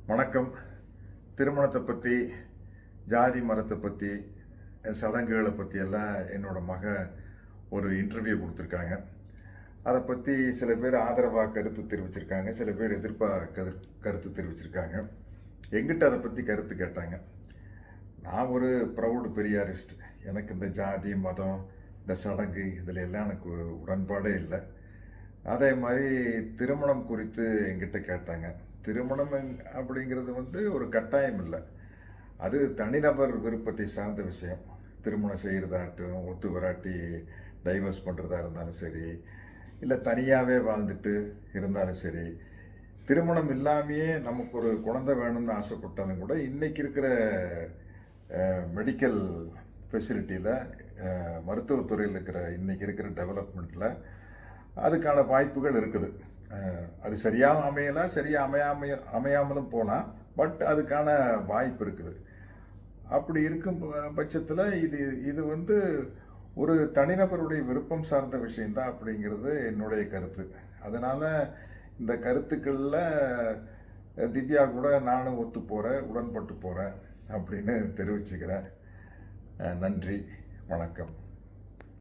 வணக்கம். திருமணத்தை பற்றி, ஜாதி மதத்தை பற்றி, சடங்குகளை பற்றி எல்லாம் என்னோட மக ஒரு இன்டர்வியூ கொடுத்துருக்காங்க. அதை பற்றி சில பேர் ஆதரவாக கருத்து தெரிவிச்சிருக்காங்க, சில பேர் எதிர்ப்பாக கருத்து தெரிவிச்சிருக்காங்க. எங்கிட்ட அதை பற்றி கருத்து கேட்டாங்க. நான் ஒரு ப்ரௌடு பெரியாரிஸ்ட். எனக்கு இந்த ஜாதி மதம், இந்த சடங்கு இதில் எல்லாம் எனக்கு உடன்பாடே இல்லை. அதே மாதிரி திருமணம் குறித்து எங்கிட்ட கேட்டாங்க. திருமணம் அப்படிங்கிறது ஒரு கட்டாயம் இல்லை, அது தனிநபர் விருப்பத்தை சார்ந்த விஷயம். திருமணம் செய்கிறதாட்டும், ஒத்து வராட்டி டைவர்ஸ் பண்ணுறதா இருந்தாலும் சரி, இல்லை தனியாகவே வாழ்ந்துட்டு இருந்தாலும் சரி, திருமணம் இல்லாமையே நமக்கு ஒரு குழந்தை வேணும்னு ஆசைப்பட்டாலும் கூட இன்றைக்கி இருக்கிற மெடிக்கல் ஃபெசிலிட்டியில், மருத்துவத்துறையில் இன்றைக்கி இருக்கிற டெவலப்மெண்ட்டில் அதுக்கான வாய்ப்புகள் இருக்குது. அது சரியாக அமையலாம், சரியாக அமையாமலும் போகலாம், பட் அதுக்கான வாய்ப்பு இருக்குது. அப்படி இருக்கும் பட்சத்தில் இது ஒரு தனிநபருடைய விருப்பம் சார்ந்த விஷயந்தான் அப்படிங்கிறது என்னுடைய கருத்து. அதனால் இந்த கருத்துக்களில் திவ்யா கூட நானும் ஒத்து போகிறேன், உடன்பட்டு போகிறேன் அப்படின்னு தெரிவிச்சுக்கிறேன். நன்றி, வணக்கம்.